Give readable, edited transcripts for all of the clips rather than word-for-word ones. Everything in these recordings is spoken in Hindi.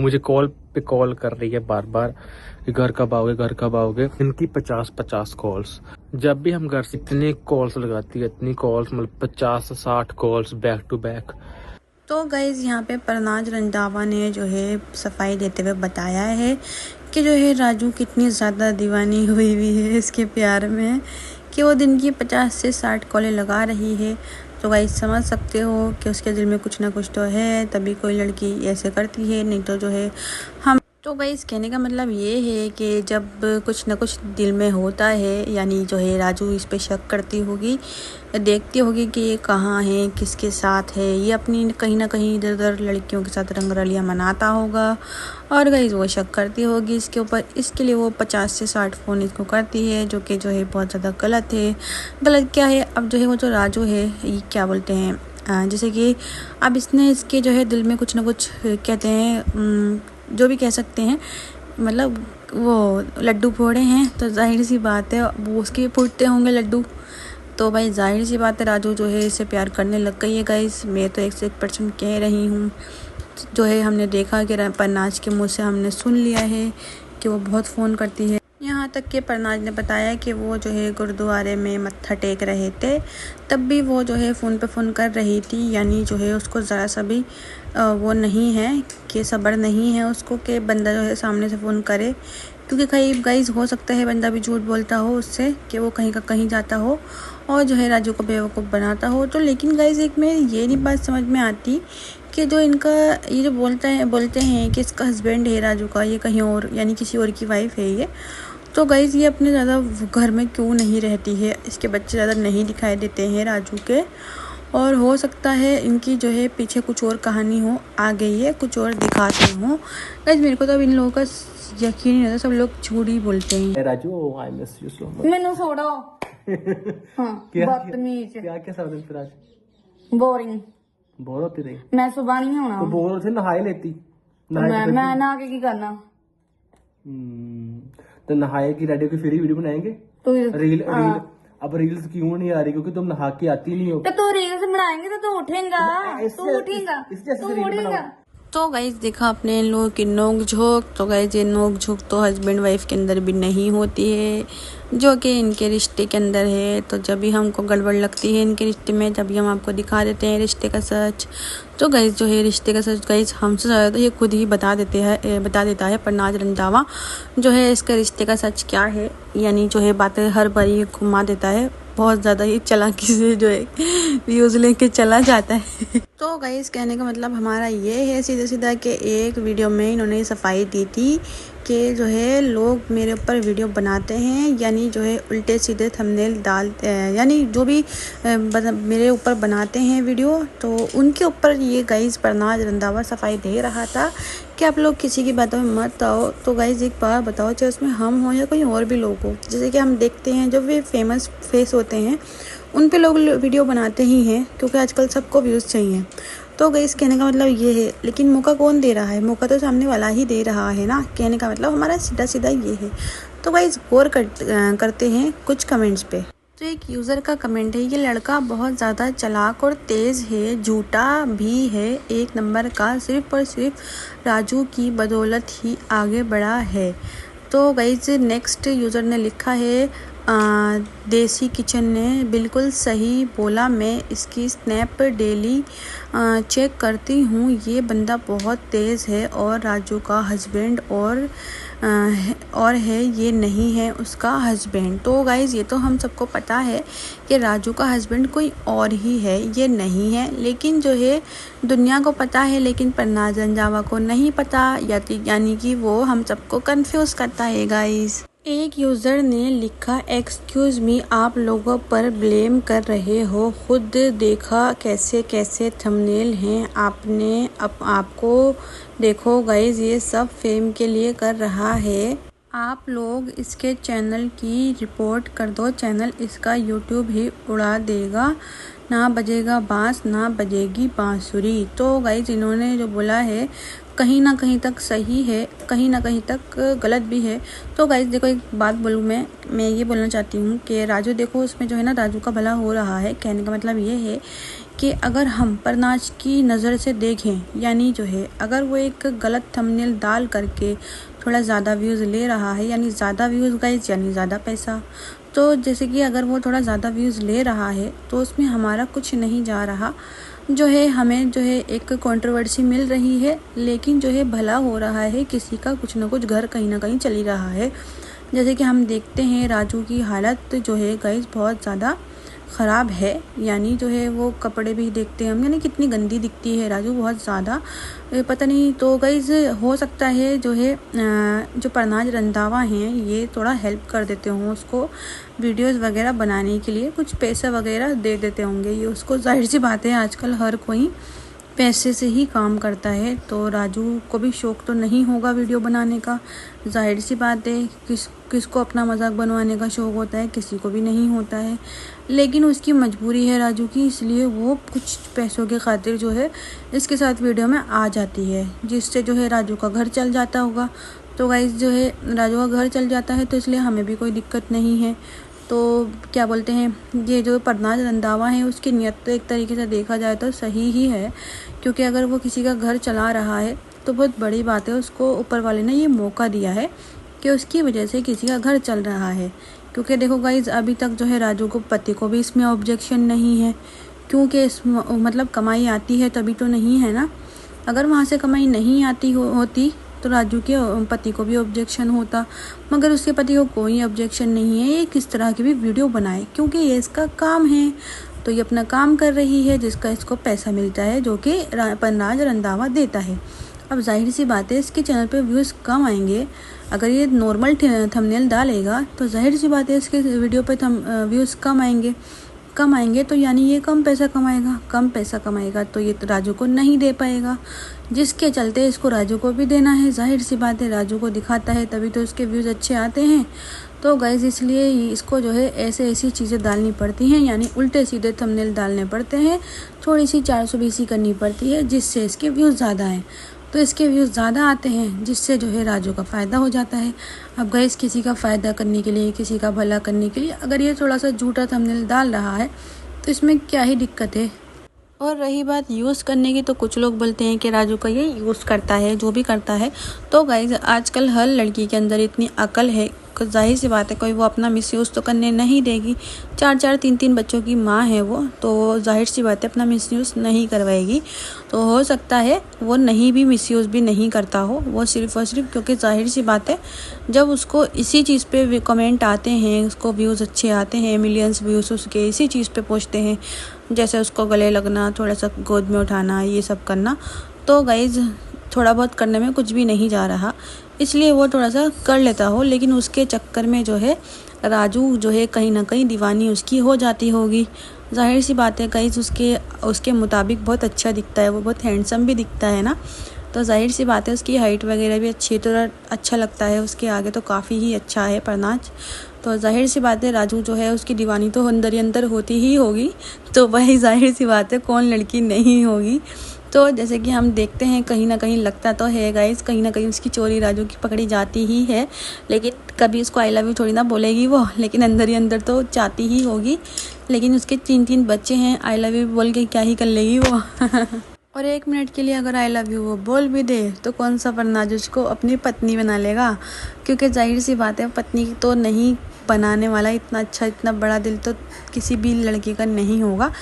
मुझे कॉल पे कॉल कर रही है बार बार कि घर कब आओगे, घर कब आओगे। इनकी 50 कॉल्स, जब भी हम घर से इतने कॉल्स लगाती है, इतनी कॉल्स, मतलब 50 से 60 कॉल्स बैक टू बैक। तो गाइज यहाँ पे परनाज रंधावा ने जो है सफाई देते हुए बताया है कि जो है राजू कितनी ज़्यादा दीवानी हुई है इसके प्यार में कि वो दिन की 50 से 60 कॉलें लगा रही है। तो गाइज समझ सकते हो कि उसके दिल में कुछ ना कुछ तो है, तभी कोई लड़की ऐसे करती है, नहीं तो जो है हम। तो गाइस कहने का मतलब ये है कि जब कुछ ना कुछ दिल में होता है, यानी जो है राजू इस पे शक करती होगी, देखती होगी कि ये कहाँ है, किसके साथ है, ये अपनी कहीं ना कहीं इधर उधर लड़कियों के साथ रंगरलियाँ मनाता होगा और गाइस वो शक करती होगी इसके ऊपर। इसके लिए वो 50 से 60 फ़ोन इसको करती है, जो कि जो है बहुत ज़्यादा गलत है। गलत क्या है, अब जो है वो जो राजू है ये क्या बोलते हैं, जैसे कि अब इसने इसके जो है दिल में कुछ ना कुछ कहते हैं, जो भी कह सकते हैं, मतलब वो लड्डू फोड़े हैं, तो जाहिर सी बात है वो उसके फूटते होंगे लड्डू। तो भाई जाहिर सी बात है राजू जो है इससे प्यार करने लग गई है गाइस। मैं तो 101% कह रही हूँ। जो है हमने देखा कि परनाज के मुँह से हमने सुन लिया है कि वो बहुत फ़ोन करती है। यहाँ तक कि परनाज ने बताया कि वो जो है गुरुद्वारे में मत्था टेक रहे थे, तब भी वो जो है फ़ोन पे फ़ोन कर रही थी, यानी जो है उसको ज़रा सा भी वो नहीं है कि सब्र नहीं है उसको कि बंदा जो है सामने से फ़ोन करे, क्योंकि कई गाइस हो सकता है बंदा भी झूठ बोलता हो उससे कि वो कहीं का कहीं जाता हो और जो है राजू को बेवकूफ़ बनाता हो। तो लेकिन गाइस एक में ये नहीं बात समझ में आती कि जो इनका ये जो बोलते हैं कि इसका हस्बैंड है राजू का, ये कहीं और यानी किसी और की वाइफ है ये, तो गाइस ये अपने ज़्यादा घर में क्यों नहीं रहती है, इसके बच्चे ज़्यादा नहीं दिखाई देते हैं राजू के, और हो सकता है इनकी जो है पीछे कुछ और कहानी हो आ गई है, कुछ और दिखाते हो। गाइस मेरे को तो अब इन लोगों का यकीन नहीं होता, सब लोग झूठ ही बोलते हैं। Raju I miss you so much. मैंने छोड़ो। हाँ, बदतमीज। क्या क्या सब दिन फिर आज बोरिंग बोर होती रही। मैं सुबह नहीं होना तो बोर होती नहाए लेती। मैं नहा के की करना। तो नहाए की रेडी की फिर ही वीडियो बनाएंगे। तो रील अब रील्स क्यों नहीं आ रही, क्योंकि तुम नहा के आती नहीं हो। तो तू रील्स बनाएंगे तो तू उठेगा। तो गाइस देखा आपने इन लोगों की नोक झोंक। तो गाइस ये नोक झोंक तो हस्बैंड वाइफ के अंदर भी नहीं होती है, जो कि इनके रिश्ते के अंदर है। तो जब भी हमको गड़बड़ लगती है इनके रिश्ते में, तभी हम आपको दिखा देते हैं रिश्ते का सच। तो गाइस जो है रिश्ते का सच गाइस हमसे ज़्यादा तो ये खुद ही बता देता है परनाज रंधावा जो है इसका रिश्ते का सच क्या है, यानी जो है बातें हर बारी घुमा देता है, बहुत ज़्यादा ही चालाकी से जो है व्यूज़ लेके चला जाता है। तो गाइस कहने का मतलब हमारा ये है सीधा सीधा कि एक वीडियो में इन्होंने सफाई दी थी कि जो है लोग मेरे ऊपर वीडियो बनाते हैं, यानी जो है उल्टे सीधे थंबनेल डालते हैं, यानी जो भी मेरे ऊपर बनाते हैं वीडियो, तो उनके ऊपर ये गाइस परनाज रंधावा सफाई दे रहा था कि आप लोग किसी की बातों में मत आओ। तो गाइस एक बार बताओ, चाहे उसमें हम हो या कोई और भी लोग हो, जैसे कि हम देखते हैं जो भी फेमस फेस होते हैं उन पे लोग वीडियो बनाते ही हैं, क्योंकि आजकल सबको व्यूज़ चाहिए। तो गाइस कहने का मतलब ये है, लेकिन मौका कौन दे रहा है, मौका तो सामने वाला ही दे रहा है ना। कहने का मतलब हमारा सीधा सीधा ये है। तो गाइस गौर करते हैं कुछ कमेंट्स पे। तो एक यूज़र का कमेंट है, ये लड़का बहुत ज़्यादा चालाक और तेज़ है, झूठा भी है, एक नंबर का, सिर्फ और सिर्फ राजू की बदौलत ही आगे बढ़ा है। तो गाइस नेक्स्ट यूज़र ने लिखा है, देसी किचन ने बिल्कुल सही बोला, मैं इसकी स्नैप डेली चेक करती हूँ, ये बंदा बहुत तेज़ है और राजू का हस्बैंड और है, ये नहीं है उसका हस्बैंड। तो गाइज़ ये तो हम सबको पता है कि राजू का हस्बैंड कोई और ही है, ये नहीं है, लेकिन जो है दुनिया को पता है, लेकिन परनाज रंधावा को नहीं पता, यानी कि वो हम सबको कंफ्यूज करता है गाइज़। एक यूज़र ने लिखा, एक्सक्यूज़ मी, आप लोगों पर ब्लेम कर रहे हो, खुद देखा कैसे कैसे थंबनेल हैं आपने, आपको देखो गाइज, ये सब फेम के लिए कर रहा है। आप लोग इसके चैनल की रिपोर्ट कर दो, चैनल इसका यूट्यूब ही उड़ा देगा, ना बजेगा बांस ना बजेगी बांसुरी। तो गाइज इन्होंने जो बोला है कहीं ना कहीं तक सही है, कहीं ना कहीं तक गलत भी है। तो गाइज देखो एक बात बोलूँ, मैं ये बोलना चाहती हूँ कि राजू देखो उसमें जो है ना राजू का भला हो रहा है। कहने का मतलब ये है कि अगर हम परनाज की नज़र से देखें, यानी जो है अगर वो एक गलत थंबनेल डाल करके थोड़ा ज़्यादा व्यूज़ ले रहा है, यानी ज़्यादा व्यूज़ गाइस यानी ज़्यादा पैसा, तो जैसे कि अगर वो थोड़ा ज़्यादा व्यूज़ ले रहा है तो उसमें हमारा कुछ नहीं जा रहा, जो है हमें जो है एक कंट्रोवर्सी मिल रही है, लेकिन जो है भला हो रहा है, किसी का कुछ ना कुछ घर कहीं ना कहीं चल ही रहा है। जैसे कि हम देखते हैं राजू की हालत जो है गाइस बहुत ज़्यादा ख़राब है, यानी जो है वो कपड़े भी देखते हैं हम, यानी कितनी गंदी दिखती है राजू बहुत ज़्यादा, पता नहीं। तो गाइस हो सकता है जो है जो परनाज रंधावा हैं ये थोड़ा हेल्प कर देते हों उसको वीडियोस वगैरह बनाने के लिए, कुछ पैसा वगैरह दे देते होंगे ये उसको। जाहिर सी बात है आजकल हर कोई पैसे से ही काम करता है, तो राजू को भी शौक़ तो नहीं होगा वीडियो बनाने का। जाहिर सी बात है किसको अपना मजाक बनवाने का शौक़ होता है, किसी को भी नहीं होता है, लेकिन उसकी मजबूरी है राजू की, इसलिए वो कुछ पैसों की खातिर जो है इसके साथ वीडियो में आ जाती है, जिससे जो है राजू का घर चल जाता होगा। तो गाइस जो है राजू का घर चल जाता है तो इसलिए हमें भी कोई दिक्कत नहीं है। तो क्या बोलते हैं, ये जो परनाज रंधावा है उसकी नीयत तो एक तरीके से देखा जाए तो सही ही है, क्योंकि अगर वो किसी का घर चला रहा है तो बहुत बड़ी बात है, उसको ऊपर वाले ने ये मौका दिया है कि उसकी वजह से किसी का घर चल रहा है। क्योंकि देखो गाइज अभी तक जो है राजू को पति को भी इसमें ऑब्जेक्शन नहीं है, क्योंकि इस मतलब कमाई आती है तभी तो नहीं है ना। अगर वहाँ से कमाई नहीं आती होती तो राजू के पति को भी ऑब्जेक्शन होता, मगर उसके पति को कोई ऑब्जेक्शन नहीं है, ये किस तरह की भी वीडियो बनाए, क्योंकि ये इसका काम है। तो ये अपना काम कर रही है जिसका इसको पैसा मिलता है, जो कि परनाज रंधावा देता है। अब जाहिर सी बात है इसके चैनल पे व्यूज़ कम आएंगे, अगर ये नॉर्मल थंबनेल डालेगा तो जाहिर सी बात है इसके वीडियो पे व्यूज़ कम आएंगे, तो यानी ये कम पैसा कमाएगा तो ये तो राजू को नहीं दे पाएगा, जिसके चलते इसको राजू को भी देना है। जाहिर सी बात है राजू को दिखाता है तभी तो इसके व्यूज़ अच्छे आते हैं। तो गाइज इसलिए इसको जो है ऐसी चीज़ें डालनी पड़ती हैं, यानी उल्टे सीधे थंबनेल डालने पड़ते हैं, थोड़ी सी 420 करनी पड़ती है जिससे इसके व्यूज़ ज़्यादा हैं। तो इसके व्यूज़ ज़्यादा आते हैं जिससे जो है राजू का फ़ायदा हो जाता है। अब गाइस किसी का फ़ायदा करने के लिए, किसी का भला करने के लिए अगर ये थोड़ा सा झूठा थंबनेल डाल रहा है तो इसमें क्या ही दिक्कत है। और रही बात यूज़ करने की, तो कुछ लोग बोलते हैं कि राजू का ये यूज़ करता है, जो भी करता है। तो गाइज आजकल हर लड़की के अंदर इतनी अकल है, जाहिर सी बात है कोई वो अपना मिसयूज़ तो करने नहीं देगी। 4 3 बच्चों की माँ है वो, तो जाहिर सी बात है अपना मिसयूज़ नहीं करवाएगी। तो हो सकता है वो नहीं भी मिसयूज़ भी नहीं करता हो, वो सिर्फ़ और सिर्फ क्योंकि जाहिर सी बात है जब उसको इसी चीज़ पे कमेंट आते हैं, उसको व्यूज़ अच्छे आते हैं, मिलियंस व्यूज़ उसके इसी चीज़ पे पहुँचते हैं, जैसे उसको गले लगना, थोड़ा सा गोद में उठाना, ये सब करना। तो गाइज़ थोड़ा बहुत करने में कुछ भी नहीं जा रहा, इसलिए वो थोड़ा सा कर लेता हो, लेकिन उसके चक्कर में जो है राजू जो है कहीं ना कहीं दीवानी उसकी हो जाती होगी। जाहिर सी बात है गाइस उसके मुताबिक बहुत अच्छा दिखता है, वो बहुत हैंडसम भी दिखता है ना, तो जाहिर सी बात है उसकी हाइट वगैरह भी अच्छी तरह अच्छा लगता है, उसके आगे तो काफ़ी ही अच्छा है परनाज। तो जाहिर सी बात है राजू जो है उसकी दीवानी तो अंदर ही अंदर होती ही होगी, तो वही जाहिर सी बात है कौन लड़की नहीं होगी। तो जैसे कि हम देखते हैं कहीं ना कहीं लगता तो है गाइस, कहीं ना कहीं उसकी चोरी राजू की पकड़ी जाती ही है, लेकिन कभी उसको आई लव यू थोड़ी ना बोलेगी वो, लेकिन अंदर ही अंदर तो चाहती ही होगी। लेकिन उसके 3 बच्चे हैं, आई लव यू बोल के क्या ही कर लेगी वो और 1 मिनट के लिए अगर आई लव यू वो बोल भी दे तो कौन सा परनाज उसको अपनी पत्नी बना लेगा, क्योंकि जाहिर सी बात है पत्नी तो नहीं बनाने वाला, इतना अच्छा इतना बड़ा दिल तो किसी भी लड़की का नहीं होगा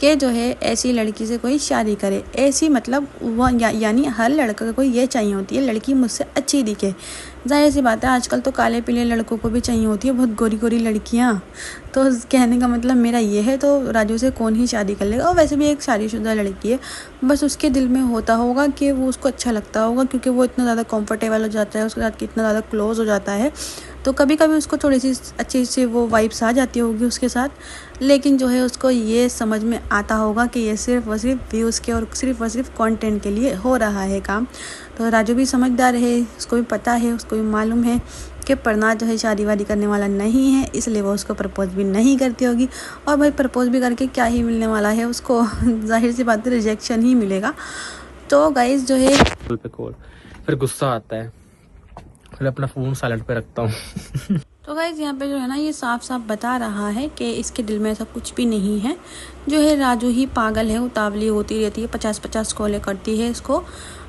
कि जो है ऐसी लड़की से कोई शादी करे। ऐसी मतलब वो यानी हर लड़का को ये चाहिए होती है लड़की मुझसे अच्छी दिखे। जाहिर सी बात है आजकल तो काले पीले लड़कों को भी चाहिए होती है बहुत गोरी गोरी लड़कियां। तो कहने का मतलब मेरा ये है, तो राजू से कौन ही शादी कर लेगा। और वैसे भी एक शादीशुदा लड़की है, बस उसके दिल में होता होगा कि वो उसको अच्छा लगता होगा, क्योंकि वो इतना ज़्यादा कंफर्टेबल हो जाता है उसके साथ, इतना ज़्यादा क्लोज हो जाता है, तो कभी कभी उसको थोड़ी सी अच्छी सी वो वाइब्स आ जाती होगी उसके साथ। लेकिन जो है उसको ये समझ में आता होगा कि ये सिर्फ और सिर्फ व्यूज़ के और सिर्फ कंटेंट के लिए हो रहा है काम। तो राजू भी समझदार है, उसको भी पता है, उसको भी मालूम है कि परनाज जो है शादी वादी करने वाला नहीं है, इसलिए वो उसको प्रपोज भी नहीं करती होगी। और भाई प्रपोज भी करके क्या ही मिलने वाला है उसको जाहिर सी बात है रिजेक्शन ही मिलेगा। तो गाइस जो है फिर गुस्सा आता है, फिर अपना फ़ोन साइलेंट पे रखता हूँ तो गाइस गाइस यहाँ पे जो है ना ये साफ साफ बता रहा है कि इसके दिल में ऐसा कुछ भी नहीं है। जो है राजू ही पागल है, उतावली होती रहती है, 50-50 कॉलें करती है इसको,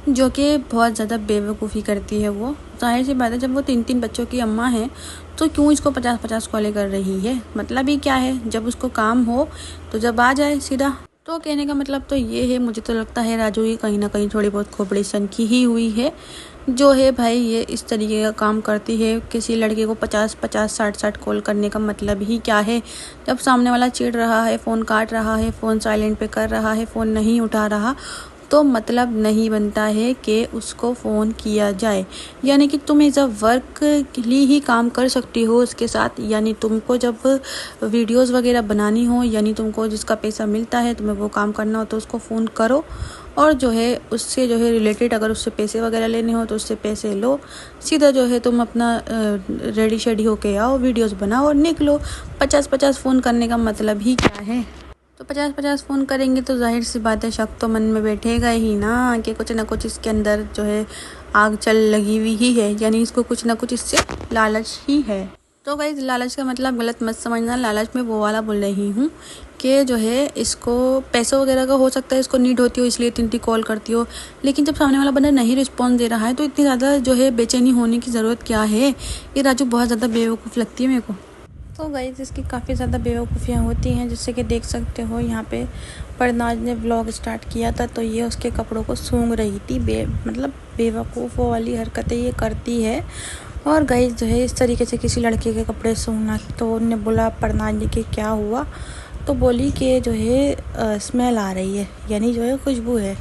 जो कि बहुत ज़्यादा बेवकूफ़ी करती है। वो जाहिर सी बात है, जब वो 3-3 बच्चों की अम्मा है तो क्यों इसको 50-50 कॉलें कर रही है? मतलब ही क्या है? जब उसको काम हो तो जब आ जाए सीधा। तो कहने का मतलब तो ये है, मुझे तो लगता है राजू ही कहीं ना कहीं थोड़ी बहुत खोपड़ी सनकी ही हुई है। जो है भाई ये इस तरीके का काम करती है। किसी लड़के को 50-50 60-60 कॉल करने का मतलब ही क्या है? जब सामने वाला चिढ़ रहा है, फ़ोन काट रहा है, फ़ोन साइलेंट पे कर रहा है, फ़ोन नहीं उठा रहा, तो मतलब नहीं बनता है कि उसको फ़ोन किया जाए। यानी कि तुम एज अ वर्क के लिए ही काम कर सकती हो उसके साथ। यानी तुमको जब वीडियोस वगैरह बनानी हो, यानी तुमको जिसका पैसा मिलता है तुम्हें वो काम करना हो तो उसको फ़ोन करो, और जो है उससे जो है रिलेटेड अगर उससे पैसे वगैरह लेने हो तो उससे पैसे लो। सीधा जो है तुम अपना रेडी शेडी होके आओ, वीडियोस बनाओ और निकलो। 50-50 फ़ोन करने का मतलब ही क्या है? तो 50-50 फ़ोन करेंगे तो जाहिर सी बात है शक तो मन में बैठेगा ही ना कि कुछ ना कुछ इसके अंदर जो है आग चल लगी हुई ही है। यानी इसको कुछ ना कुछ इससे लालच ही है। तो गाइस लालच का मतलब गलत मत समझना, लालच में वो वाला बोल रही हूँ कि जो है इसको पैसों वगैरह का हो सकता है इसको नीड होती हो, इसलिए इतनी कॉल करती हो। लेकिन जब सामने वाला बंदा नहीं रिस्पॉन्स दे रहा है तो इतनी ज़्यादा जो है बेचैनी होने की ज़रूरत क्या है? ये राजू बहुत ज़्यादा बेवकूफ़ लगती है मेरे को। तो गाइस इसकी काफ़ी ज़्यादा बेवकूफ़ियाँ होती हैं, जैसे कि देख सकते हो यहाँ पे परनाज ने व्लॉग स्टार्ट किया था तो ये उसके कपड़ों को सूंघ रही थी। मतलब बेवकूफ़ वाली हरकतें ये करती है। और गाइस जो है इस तरीके से किसी लड़के के कपड़े सूंघना, तो उन्होंने बोला परनाज ने कि क्या हुआ, तो बोली कि जो है स्मेल आ रही है, यानी जो है खुशबू है।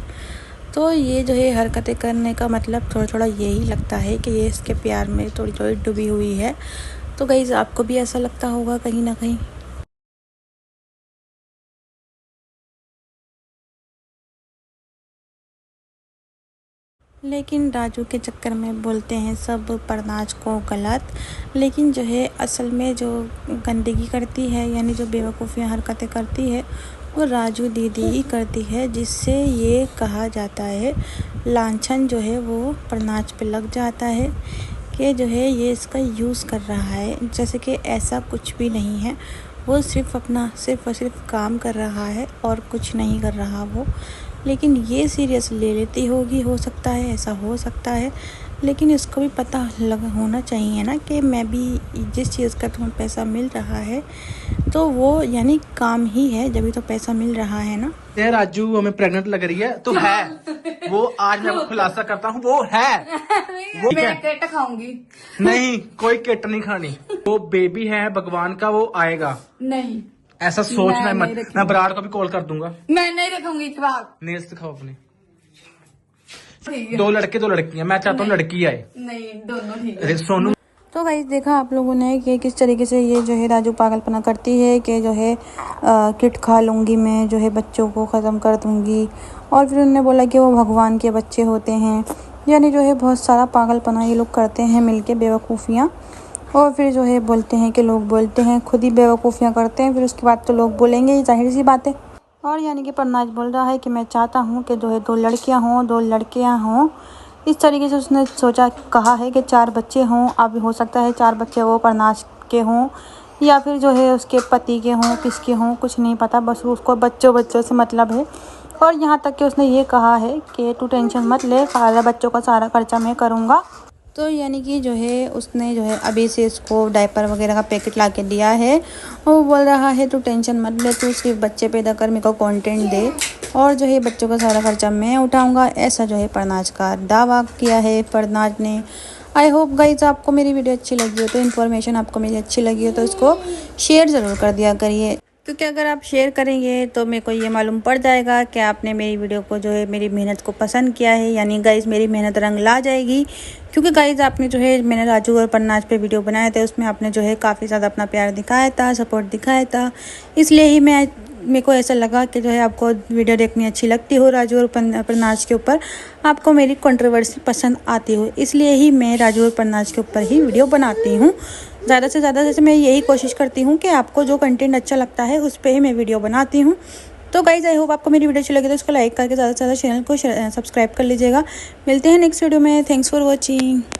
तो ये जो है हरकतें करने का मतलब थोड़ा थोड़ा यही लगता है कि ये इसके प्यार में थोड़ी थोड़ी डूबी हुई है। तो गाइस आपको भी ऐसा लगता होगा कहीं ना कहीं। लेकिन राजू के चक्कर में बोलते हैं सब परनाज को गलत, लेकिन जो है असल में जो गंदगी करती है, यानी जो बेवकूफ़ियाँ हरकतें करती है, वो राजू दीदी ही करती है, जिससे ये कहा जाता है, लांछन जो है वो परनाज पे लग जाता है कि जो है ये इसका यूज़ कर रहा है। जैसे कि ऐसा कुछ भी नहीं है, वो सिर्फ और सिर्फ काम कर रहा है और कुछ नहीं कर रहा वो। लेकिन ये सीरियस ले लेती होगी, हो सकता है, ऐसा हो सकता है। लेकिन इसको भी पता होना चाहिए ना कि मैं भी जिस चीज़ का तुम्हें पैसा मिल रहा है तो वो यानी काम ही है, जब भी तो पैसा मिल रहा है ना। ये राजू हमें प्रेग्नेंट लग रही है तो है वो, आज मैं खुलासा करता हूँ, वो है वो मैं केट खाऊंगी। नहीं, कोई किट नहीं खानी, वो बेबी है भगवान का, वो आएगा। नहीं, ऐसा सोचना मैं मत। नहीं रखूंगी। मैं बराड़ को भी कॉल कर दूंगा। मैं नहीं रखूंगी जवाब। नेल्स दिखाओ अपने। ठीक है। 2 लड़के 2 लड़कियां, मैं चाहता हूँ लड़की आए। नहीं, दोनों ठीक है। अरे सोनू, तो गाइस देखा आप लोगों ने कि किस तरीके से ये जो है राजू पागलपना करती है कि जो है किट खा लूँगी मैं, जो है बच्चों को ख़त्म कर दूँगी। और फिर उन्होंने बोला कि वो भगवान के बच्चे होते हैं। यानी जो है बहुत सारा पागलपना ये लोग करते हैं मिलके, बेवकूफ़ियाँ। और फिर जो है बोलते हैं कि लोग बोलते हैं, खुद ही बेवकूफ़ियाँ करते हैं, फिर उसके बाद तो लोग बोलेंगे ही, जाहिर सी बात है। और यानी कि परनाज बोल रहा है कि मैं चाहता हूँ कि जो है 2 लड़कियाँ हों, 2 लड़कियाँ हों। इस तरीके से उसने सोचा, कहा है कि 4 बच्चे हों। अब हो सकता है 4 बच्चे वो परनाज के हों या फिर जो है उसके पति के हों, किसके हों कुछ नहीं पता, बस उसको बच्चों से मतलब है। और यहाँ तक कि उसने ये कहा है कि तू टेंशन मत ले, सारा बच्चों का सारा खर्चा मैं करूँगा। तो यानी कि जो है उसने जो है अभी से इसको डायपर वगैरह का पैकेट ला के दिया है। और वो बोल रहा है तू टेंशन मत ले, तू सिर्फ बच्चे पैदा कर, मेरे को कंटेंट दे, और जो है बच्चों का सारा खर्चा मैं उठाऊंगा। ऐसा जो है परनाज का दावा किया है परनाज ने। आई होप गाइज आपको मेरी वीडियो अच्छी लगी हो, तो इन्फॉर्मेशन आपको मेरी अच्छी लगी हो तो इसको शेयर ज़रूर कर दिया करिए, क्योंकि अगर आप शेयर करेंगे तो मेरे को ये मालूम पड़ जाएगा कि आपने मेरी वीडियो को जो है मेरी मेहनत को पसंद किया है। यानी गाइज़ मेरी मेहनत रंग ला जाएगी, क्योंकि गाइज़ आपने जो है मैंने राजू और परनाज पे वीडियो बनाए थे, उसमें आपने जो है काफ़ी ज़्यादा अपना प्यार दिखाया था, सपोर्ट दिखाया था। इसलिए ही मेरे को ऐसा लगा कि जो है आपको वीडियो देखनी अच्छी लगती हो राजू और परनाज के ऊपर, आपको मेरी कंट्रोवर्सी पसंद आती हो, इसलिए ही मैं राजू और परनाज के ऊपर ही वीडियो बनाती हूँ। ज़्यादा से ज़्यादा जैसे मैं यही कोशिश करती हूँ कि आपको जो कंटेंट अच्छा लगता है उस पर ही मैं वीडियो बनाती हूँ। तो गाइज आई होप आपको मेरी वीडियो अच्छी लगी तो इसको लाइक करके ज़्यादा से ज़्यादा चैनल को सब्सक्राइब कर लीजिएगा। मिलते हैं नेक्स्ट वीडियो में। Thanks for watching.